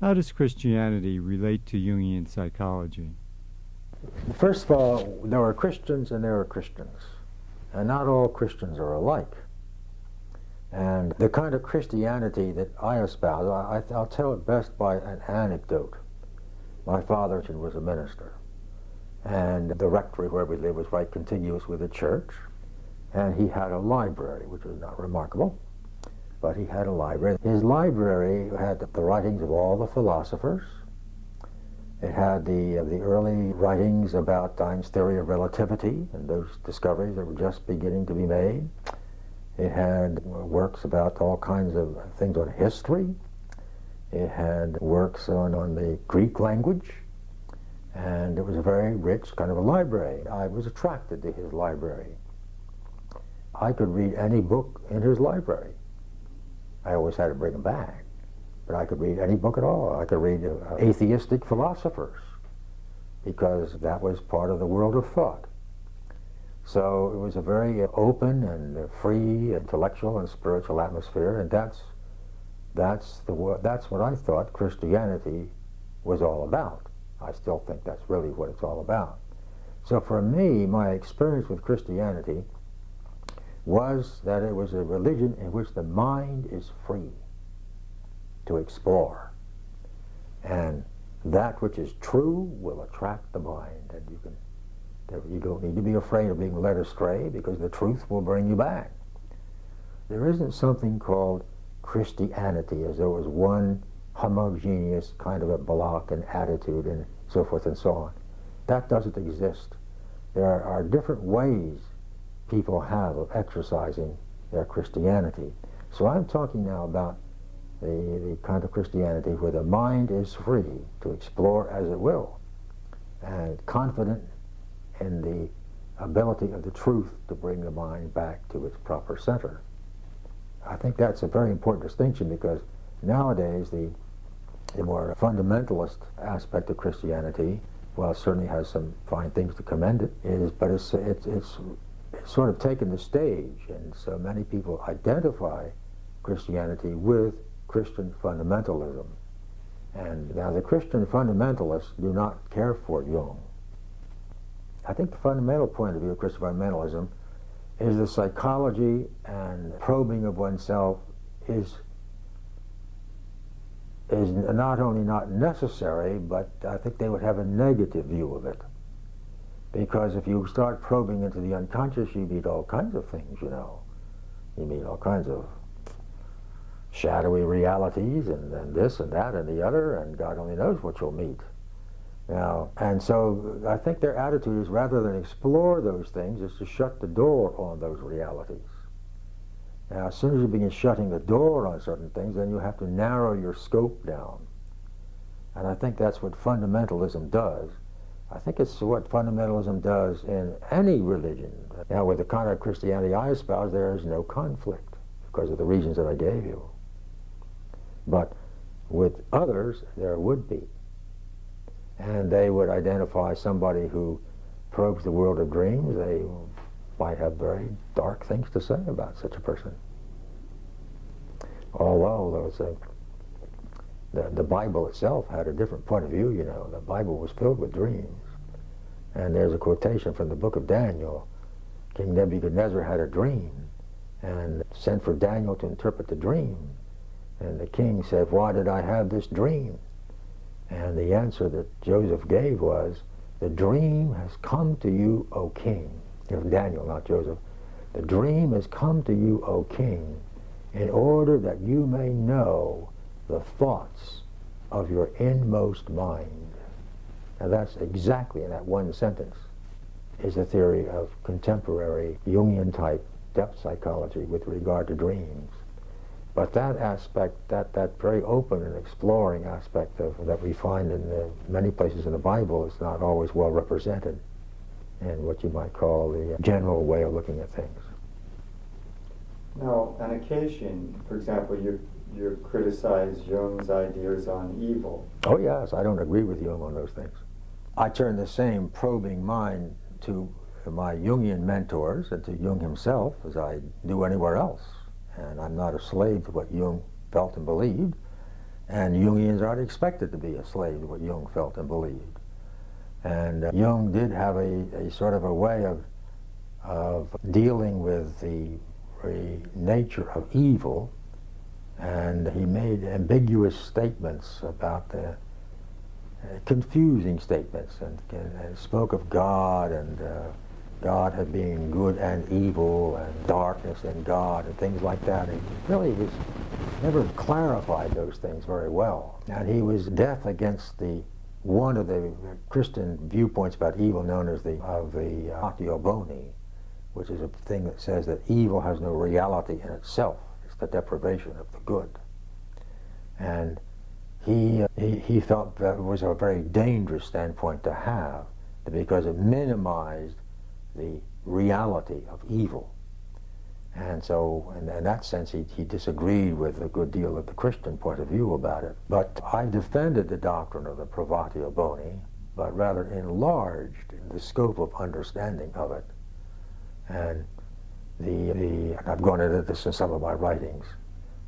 How does Christianity relate to Jungian psychology? First of all, there are Christians and there are Christians. And not all Christians are alike. And the kind of Christianity that I espouse, I'll tell it best by an anecdote. My father was a minister. And the rectory where we lived was right contiguous with the church. And he had a library, which was not remarkable, but he had a library. His library had the writings of all the philosophers. It had the early writings about Einstein's theory of relativity and those discoveries that were just beginning to be made. It had works about all kinds of things on history. It had works on the Greek language. And it was a very rich kind of a library. I was attracted to his library. I could read any book in his library. I always had to bring them back. But I could read any book at all. I could read atheistic philosophers, because that was part of the world of thought. So it was a very open and free intellectual and spiritual atmosphere, and that's what I thought Christianity was all about. I still think that's really what it's all about. So for me, my experience with Christianity was that it was a religion in which the mind is free to explore. And that which is true will attract the mind. And you don't need to be afraid of being led astray, because the truth will bring you back. There isn't something called Christianity as though it was one homogeneous kind of a block and attitude and so forth and so on. That doesn't exist. There are different ways people have of exercising their Christianity. So I'm talking now about the kind of Christianity where the mind is free to explore as it will, and confident in the ability of the truth to bring the mind back to its proper center. I think that's a very important distinction, because nowadays the more fundamentalist aspect of Christianity, while it certainly has some fine things to commend it, but it's sort of taken the stage, and so many people identify Christianity with Christian fundamentalism. And now the Christian fundamentalists do not care for Jung. I think the fundamental point of view of Christian fundamentalism is the psychology and probing of oneself is not only not necessary, but I think they would have a negative view of it. Because if you start probing into the unconscious, you meet all kinds of things, you know. You meet all kinds of shadowy realities, and this and that and the other, and God only knows what you'll meet. Now, and so I think their attitude is, rather than explore those things, is to shut the door on those realities. Now, as soon as you begin shutting the door on certain things, then you have to narrow your scope down. And I think that's what fundamentalism does. I think it's what fundamentalism does in any religion. Now, with the kind of Christianity I espouse, there is no conflict because of the reasons that I gave you. But with others, there would be. And they would identify somebody who probes the world of dreams. They might have very dark things to say about such a person. Although the Bible itself had a different point of view, you know. The Bible was filled with dreams. And there's a quotation from the book of Daniel. King Nebuchadnezzar had a dream and sent for Daniel to interpret the dream. And the king said, "Why did I have this dream?" And the answer that Joseph gave was, "The dream has come to you, O king." It was Daniel, not Joseph. "The dream has come to you, O king, in order that you may know the thoughts of your inmost mind." Now that's exactly, in that one sentence, is the theory of contemporary Jungian-type depth psychology with regard to dreams. But that aspect, that very open and exploring aspect that we find in many places in the Bible, is not always well represented in what you might call the general way of looking at things. Now, on occasion, for example, you criticize Jung's ideas on evil. Oh yes, I don't agree with Jung on those things. I turn the same probing mind to my Jungian mentors and to Jung himself as I do anywhere else. And I'm not a slave to what Jung felt and believed. And Jungians aren't expected to be a slave to what Jung felt and believed. And Jung did have a sort of a way of dealing with the very nature of evil, and he made ambiguous statements about the confusing statements, and spoke of God and God had being good and evil and darkness and God and things like that. And he really was never clarified those things very well. And he was deaf against one of the Christian viewpoints about evil known as the Privatio Boni, which is a thing that says that evil has no reality in itself. It's the deprivation of the good. And he felt that was a very dangerous standpoint to have, because it minimized the reality of evil. And so, in that sense, he disagreed with a good deal of the Christian point of view about it. But I defended the doctrine of the Privatio Boni, but rather enlarged the scope of understanding of it. And I've gone into this in some of my writings.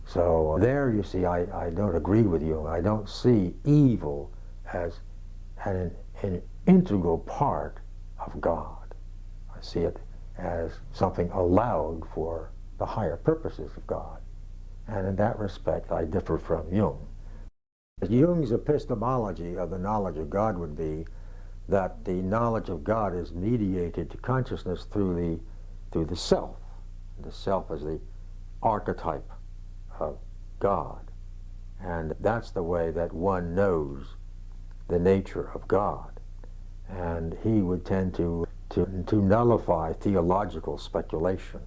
So there, you see, I don't agree with you. I don't see evil as an integral part of God. I see it as something allowed for the higher purposes of God. And in that respect, I differ from Jung. Jung's epistemology of the knowledge of God would be that the knowledge of God is mediated to consciousness through the self. The self is the archetype of God. And that's the way that one knows the nature of God. And he would tend to nullify theological speculation.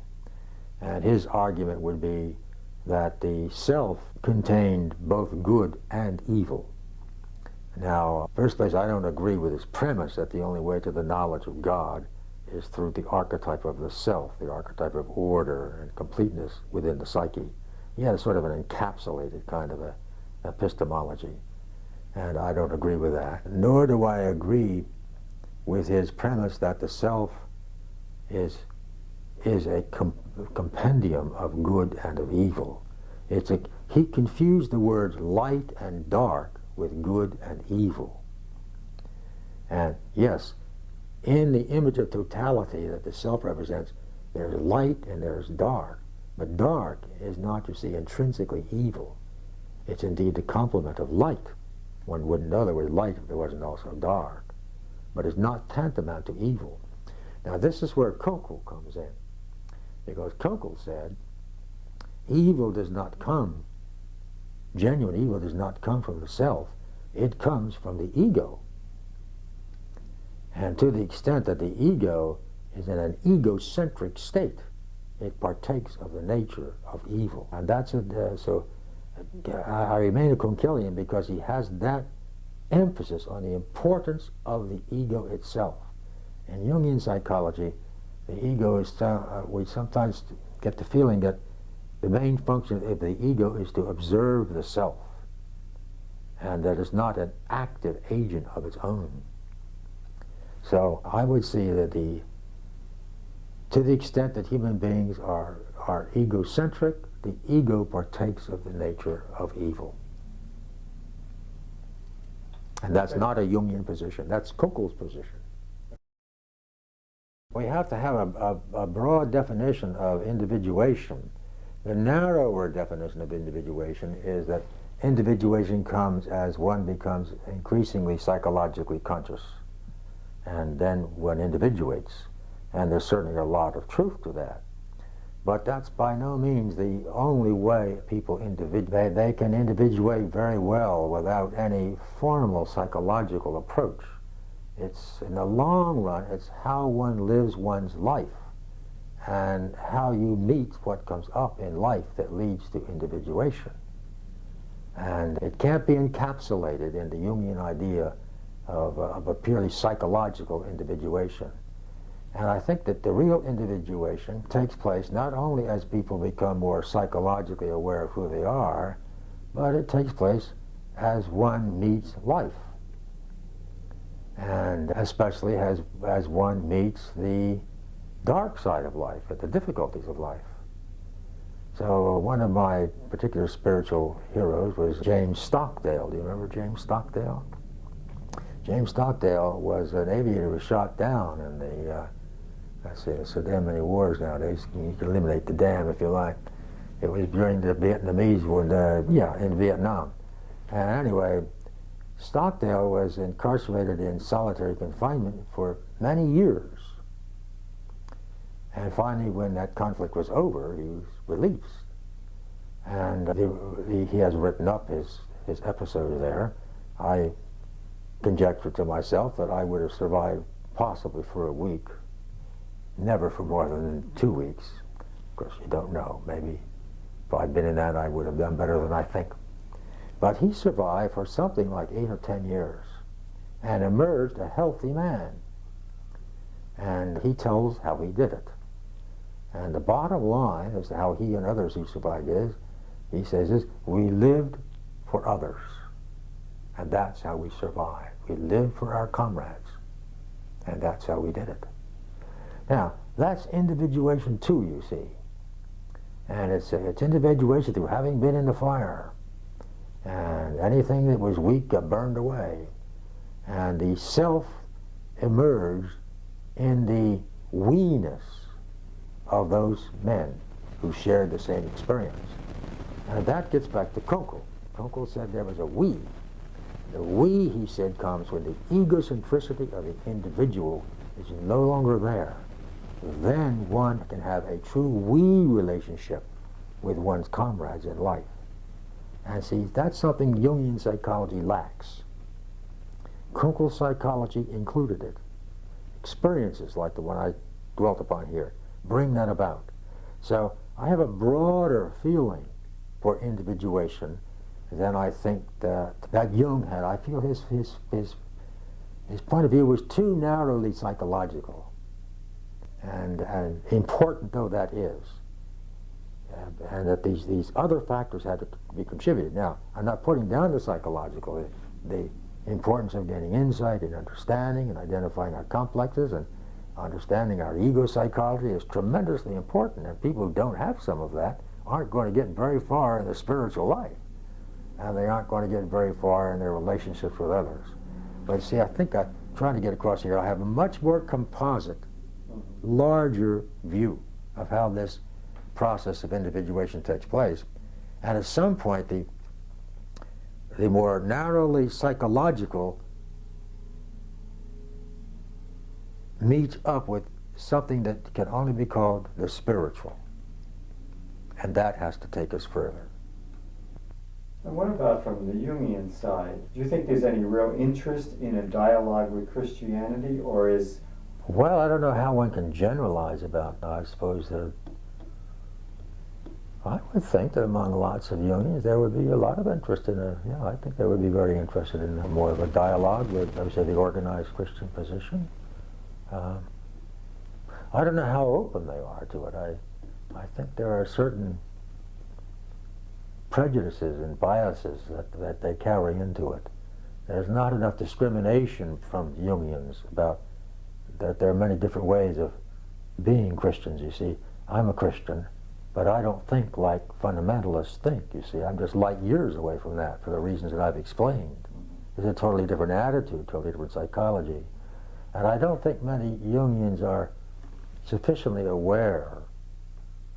And his argument would be that the self contained both good and evil. Now, first place, I don't agree with his premise that the only way to the knowledge of God is through the archetype of the self, the archetype of order and completeness within the psyche. He had sort of an encapsulated kind of a epistemology, and I don't agree with that. Nor do I agree with his premise that the self is a compendium of good and of evil. He confused the words light and dark with good and evil. And yes, in the image of totality that the self represents, there's light and there's dark. But dark is not, you see, intrinsically evil. It's indeed the complement of light. One wouldn't know there was light if there wasn't also dark. But it's not tantamount to evil. Now this is where Künkel comes in. Because Künkel said, evil does not come, genuine evil does not come from the self, it comes from the ego. And to the extent that the ego is in an egocentric state, it partakes of the nature of evil. And that's so I remain a Künkelian because he has that emphasis on the importance of the ego itself. In Jungian psychology, the ego is, we sometimes get the feeling that the main function of the ego is to observe the self, and that it's not an active agent of its own. So I would see that to the extent that human beings are egocentric, the ego partakes of the nature of evil. And that's not a Jungian position, that's Künkel's position. We have to have a broad definition of individuation. The narrower definition of individuation is that individuation comes as one becomes increasingly psychologically conscious, and then one individuates. And there's certainly a lot of truth to that. But that's by no means the only way people individuate. They can individuate very well without any formal psychological approach. It's, in the long run, it's how one lives one's life and how you meet what comes up in life that leads to individuation. And it can't be encapsulated in the Jungian idea of a purely psychological individuation. And I think that the real individuation takes place not only as people become more psychologically aware of who they are, but it takes place as one meets life. And especially as one meets the dark side of life, the difficulties of life. So one of my particular spiritual heroes was James Stockdale. Do you remember James Stockdale? James Stockdale was an aviator who was shot down in the, there's so damn many wars nowadays. You can eliminate the damn if you like. It was during the Vietnamese war, in Vietnam. And anyway, Stockdale was incarcerated in solitary confinement for many years. And finally, when that conflict was over, he was released. And he has written up his episode there. I conjecture to myself that I would have survived possibly for a week, never for more than 2 weeks. Of course, you don't know. Maybe if I'd been in that, I would have done better than I think. But he survived for something like 8 or 10 years and emerged a healthy man. And he tells how he did it. And the bottom line as to how he and others who survived he says, we lived for others. And that's how we survived. We lived for our comrades. And that's how we did it. Now, that's individuation too, you see. And it's individuation through having been in the fire. And anything that was weak got burned away. And the self emerged in the we-ness of those men who shared the same experience. And that gets back to Künkel. Künkel said there was a we. The we, he said, comes when the egocentricity of the individual is no longer there. Then one can have a true we relationship with one's comrades in life. And see, that's something Jungian psychology lacks. Künkel's psychology included it. Experiences like the one I dwelt upon here bring that about. So I have a broader feeling for individuation than I think that Jung had. I feel his point of view was too narrowly psychological, and important though that is, and that these other factors had to be contributed. Now, I'm not putting down the psychological, the importance of getting insight and understanding and identifying our complexes and understanding our ego psychology is tremendously important, and people who don't have some of that aren't going to get very far in the spiritual life, and they aren't going to get very far in their relationships with others. But see, I think I'm trying to get across here, I have a much more composite, larger view of how this process of individuation takes place. And at some point, the more narrowly psychological meets up with something that can only be called the spiritual. And that has to take us further. And what about from the Jungian side? Do you think there's any real interest in a dialogue with Christianity, or is... Well, I don't know how one can generalize about that. I suppose that I would think that among lots of Jungians there would be a lot of interest in I think they would be very interested in more of a dialogue with, I would say, the organized Christian position. I don't know how open they are to it. I think there are certain prejudices and biases that they carry into it. There's not enough discrimination from Jungians about that there are many different ways of being Christians, you see. I'm a Christian, but I don't think like fundamentalists think, you see. I'm just light years away from that for the reasons that I've explained. It's a totally different attitude, totally different psychology. And I don't think many Jungians are sufficiently aware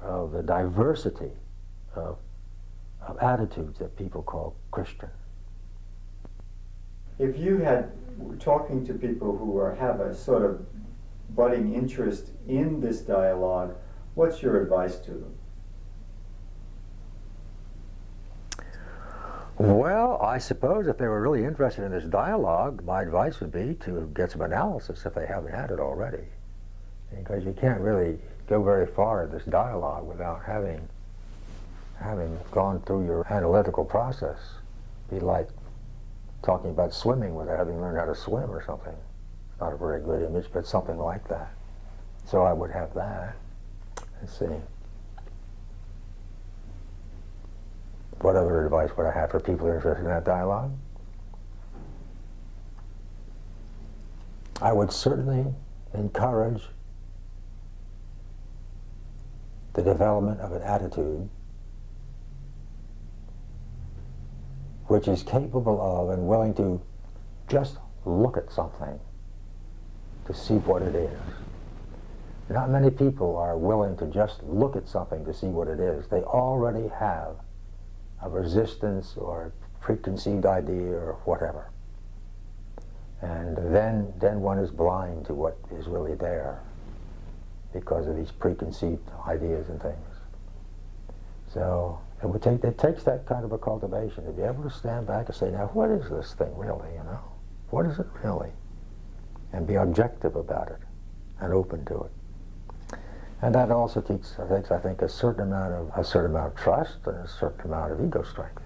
of the diversity of attitudes that people call Christian. If you had talking to people who have a sort of budding interest in this dialogue, what's your advice to them? Well, I suppose if they were really interested in this dialogue, my advice would be to get some analysis if they haven't had it already. Because you can't really go very far in this dialogue without having gone through your analytical process. It'd be like talking about swimming without having learned how to swim or something. It's not a very good image, but something like that. So I would have that. Let's see. What other advice would I have for people who are interested in that dialogue? I would certainly encourage the development of an attitude which is capable of and willing to just look at something to see what it is. Not many people are willing to just look at something to see what it is. They already have a resistance or preconceived idea or whatever. And then one is blind to what is really there because of these preconceived ideas and things. So it takes that kind of a cultivation to be able to stand back and say, now what is this thing really, you know? What is it really? And be objective about it and open to it. And that also takes, I think, a certain amount of trust and a certain amount of ego strength.